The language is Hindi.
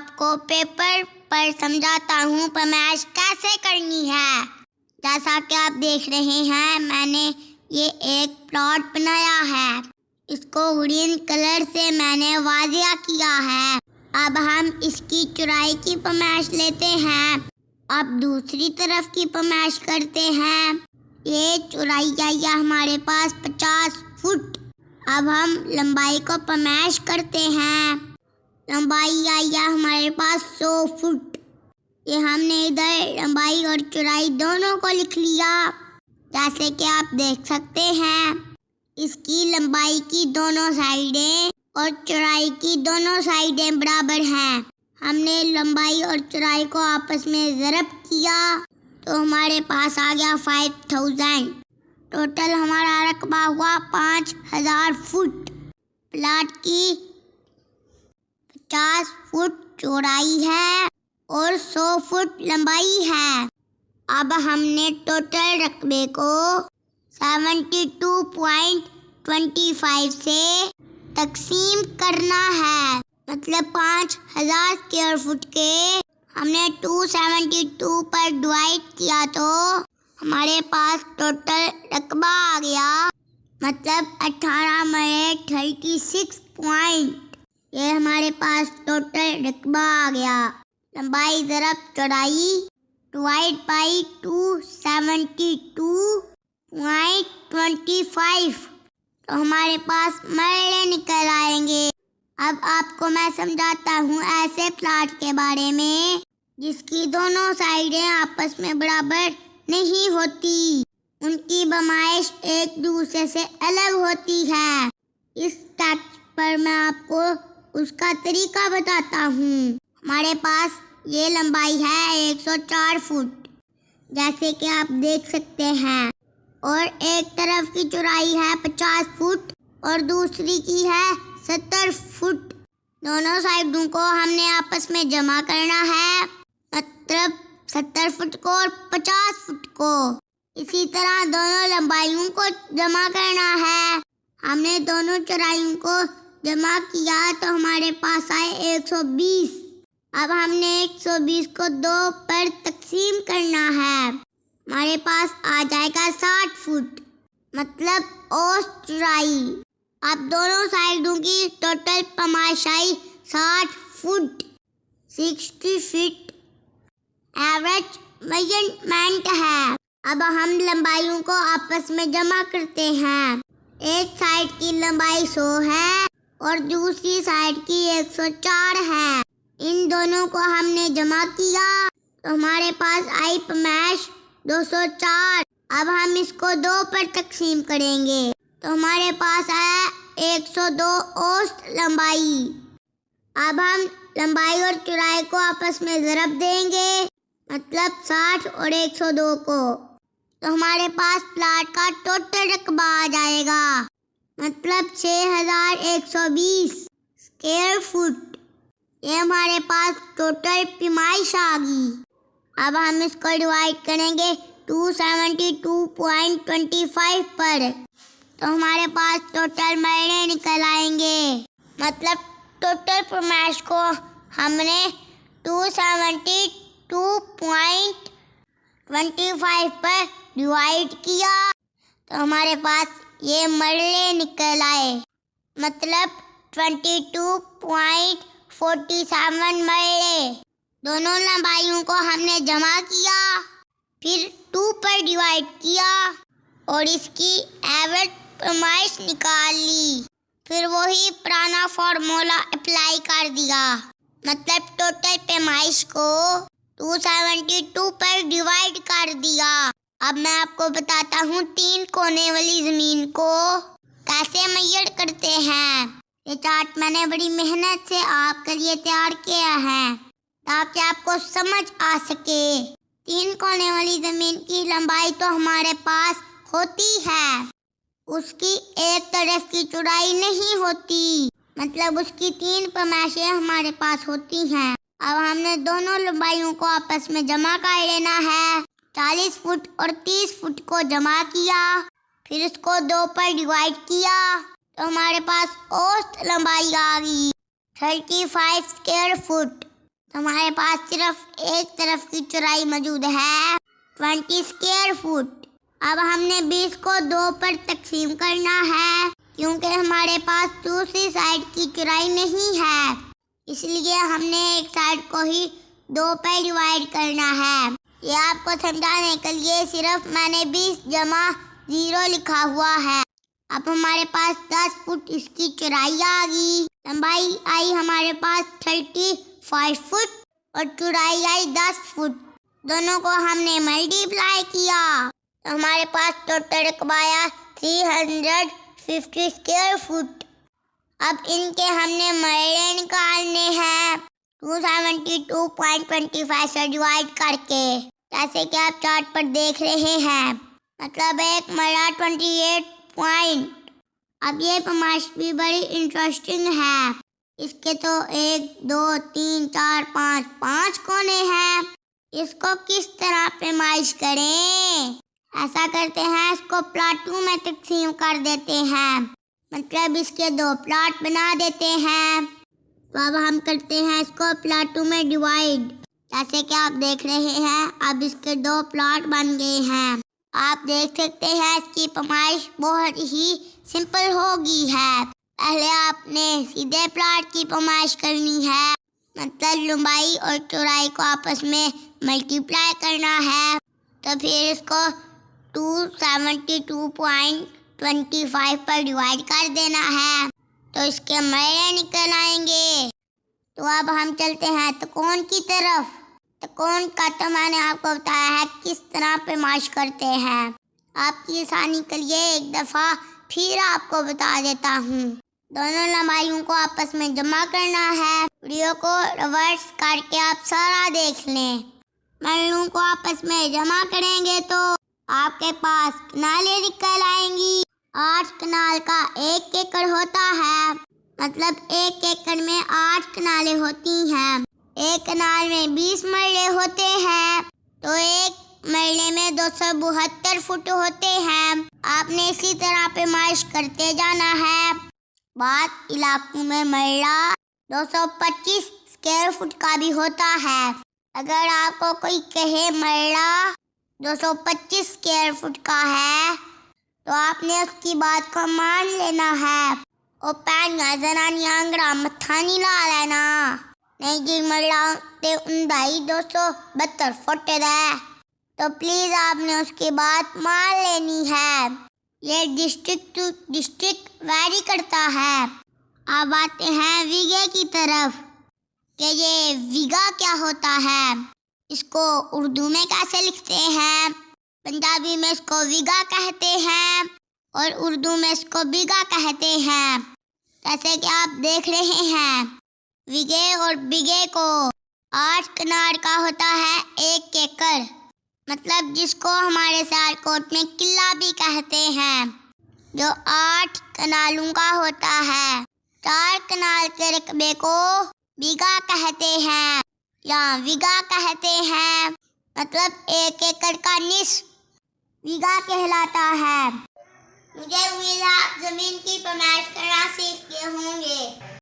आपको पेपर पर समझाता हूँ पैमाइश कैसे करनी है। जैसा कि आप देख रहे हैं, मैंने ये एक प्लॉट बनाया है। इसको ग्रीन कलर से मैंने वाजिया किया है। अब हम इसकी चौड़ाई की पैमाइश लेते हैं। अब दूसरी तरफ की पैमाइश करते हैं। ये चौड़ाई आई है हमारे पास 50 फुट। अब हम लंबाई को पैमाइश करते हैं। लंबाई आई है हमारे पास 100 फुट। ये हमने इधर लंबाई और चौड़ाई दोनों को लिख लिया। जैसे कि आप देख सकते हैं, इसकी लंबाई की दोनों साइडें और चौड़ाई की दोनों साइडें बराबर हैं। हमने लंबाई और चौड़ाई को आपस में ज़रब किया तो हमारे पास आ गया 5000। टोटल हमारा रकबा हुआ 5000 फुट। प्लाट की 50 फुट चौड़ाई है और 100 फुट लंबाई है। अब हमने टोटल रकबे को 72.25 से तकसीम करना है। मतलब 5000 स्क्वायर फुट के हमने 272 पर डिवाइड किया तो हमारे पास टोटल रकबा आ गया। मतलब 18 में 36 पॉइंट। ये हमारे पास टोटल रकबा आ गया। लंबाई ज़रब चौड़ाई डिवाइड बाई 272.25 तो हमारे पास मरले निकल आएंगे। अब आपको मैं समझाता हूँ ऐसे प्लाट के बारे में जिसकी दोनों साइडें आपस में बराबर नहीं होती। उनकी पैमाइश एक दूसरे से अलग होती है। इस टेक्स्ट पर मैं आपको उसका तरीका बताता हूँ। हमारे पास ये लंबाई है 104 फुट, जैसे कि आप देख सकते हैं, और एक तरफ की चौड़ाई है 50 फुट और दूसरी की है 70 फुट। दोनों साइडों को हमने आपस में जमा करना है, मतलब 70 फुट को और 50 फुट को। इसी तरह दोनों लंबाइयों को जमा करना है। हमने दोनों चौड़ाइयों को जमा किया तो हमारे पास आए 120। अब हमने 120 को 2 पर तकसीम करना है। हमारे पास आ जाएगा 60 फुट, मतलब औसत चौड़ाई। अब दोनों साइडों की टोटल पैमाइश आई 60 फुट। 60 फीट एवरेज मेजरमेंट है। अब हम लंबाइयों को आपस में जमा करते हैं। एक साइड की लंबाई 100 है और दूसरी साइड की 104 है। इन दोनों को हमने जमा किया तो हमारे पास आई पैमाइश 204। अब हम इसको 2 पर तकसीम करेंगे तो हमारे पास आया 102 औसत लंबाई। अब हम लंबाई और चौड़ाई को आपस में ज़रब देंगे, मतलब 60 और 102 को, तो हमारे पास प्लाट का टोटल रकबा आ जाएगा, मतलब 6120 स्क्वायर फुट। ये हमारे पास टोटल पैमाइश आ गई। अब हम इसको डिवाइड करेंगे 272.25 पर तो हमारे पास टोटल मरले निकल आएंगे। मतलब टोटल पैमाइश को हमने 272.25 पर डिवाइड किया तो हमारे पास ये मरले निकल आए, मतलब 22.47 मरले। दोनों लंबाइयों को हमने जमा किया, फिर 2 पर डिवाइड किया और इसकी एवरेज पैमाइश निकाल ली। फिर वही पुराना फार्मूला अप्लाई कर दिया, मतलब टोटल पैमाइश को 272 पर डिवाइड कर दिया। अब मैं आपको बताता हूँ 3 कोने वाली ज़मीन को कैसे मेजर करते हैं। ये चार्ट मैंने बड़ी मेहनत से आपके लिए तैयार किया है ताकि आपको समझ आ सके। 3 कोने वाली ज़मीन की लंबाई तो हमारे पास होती है, उसकी एक तरफ की चौड़ाई नहीं होती, मतलब उसकी 3 पैमाइशें हमारे पास होती हैं। अब हमने दोनों लंबाइयों को आपस में जमा कर लेना है। 40 फुट और 30 फुट को जमा किया, फिर इसको 2 पर डिवाइड किया तो हमारे पास औसत लंबाई आ गई 35 स्क्वायर फुट। हमारे पास सिर्फ एक तरफ की चौड़ाई मौजूद है 20 स्क्वायर फुट। अब हमने 20 को 2 पर तकसीम करना है क्योंकि हमारे पास दूसरी साइड की चौड़ाई नहीं है, इसलिए हमने एक साइड को ही 2 पर डिवाइड करना है। ये आपको समझाने के लिए सिर्फ मैंने 20 जमा 0 लिखा हुआ है। अब हमारे पास 10 फुट इसकी चौड़ाई आ गई। लंबाई आई हमारे पास 35 फुट और चौड़ाई आई 10 फुट। दोनों को हमने मल्टीप्लाई किया तो हमारे पास टोटल रकबा आया 350 स्क्वायर फुट। अब इनके हमने मरले निकालने हैं 272.25 से डिवाइड करके, जैसे कि आप चार्ट पर देख रहे हैं। मतलब एक मरला 28 पॉइंट। अब ये पैमाइश भी बड़ी इंटरेस्टिंग है। इसके तो 1 2 3 4 5 कोने हैं। इसको किस तरह पैमाइश करें? ऐसा करते हैं, इसको प्लॉट 2 में तकसीम कर देते हैं, मतलब इसके 2 प्लॉट बना देते हैं। तो अब हम करते हैं इसको प्लॉट 2 में डिवाइड, जैसे कि आप देख रहे हैं। अब इसके 2 प्लॉट बन गए हैं। आप देख सकते हैं इसकी पैमाइश बहुत ही सिंपल हो गई है। पहले आपने सीधे प्लॉट की पैमाइश करनी है, मतलब लंबाई और चौड़ाई को आपस में मल्टीप्लाई करना है। तो फिर इसको 272.25 पर डिवाइड कर देना है, तो इसके मरले निकल आएंगे। तो अब हम चलते हैं त्रिकोण की तरफ। त्रिकोण का तो मैंने आपको बताया है किस तरह पैमाइश करते हैं। आपकी आसानी के लिए एक दफ़ा फिर आपको बता देता हूँ। दोनों लंबाइयों को आपस में जमा करना है। वीडियो को रिवर्स करके आप सारा देख लें। मरलों को आपस में जमा करेंगे तो आपके पास कनालें निकल आएंगी। 8 कनाल का 1 एकड़ होता है, मतलब 1 एकड़ में 8 कनालें होती हैं। एक कनाल में 20 मरले होते हैं, तो एक मरले में 272 फुट होते हैं। आपने इसी तरह पैमाइश करते जाना है। बाद इलाकों में मरला 225 स्क्वायर फुट का भी होता है। अगर आपको कोई कहे मरला 225 स्क्वायर फुट का है, तो आपने उसकी बात को मान लेना है। ओ पैन जनानी आंगड़ा मत्था नहीं ला लेना, नहीं जी मरला ते उंदाई 272 फुट है, तो प्लीज आपने उसकी बात मान लेनी है। ये डिस्ट्रिक्ट टू डिस्ट्रिक्ट वैरी करता है। अब आते हैं बीघे की तरफ कि ये बीघा क्या होता है, इसको उर्दू में कैसे लिखते हैं। पंजाबी में इसको बीघा कहते हैं और उर्दू में इसको बीघा कहते हैं। जैसे कि आप देख रहे हैं, बीघे और बीघे को 8 कनाल का होता है 1 एकड़, मतलब जिसको हमारे सियालकोट में किला भी कहते हैं, जो 8 कनालों का होता है। 4 कनाल के रकबे को बीघा कहते हैं या बीघा कहते हैं, मतलब 1 एकड़ का निस्फ बीघा कहलाता है। मुझे उम्मीद है आप जमीन की पैमाइश करना सीख गए होंगे।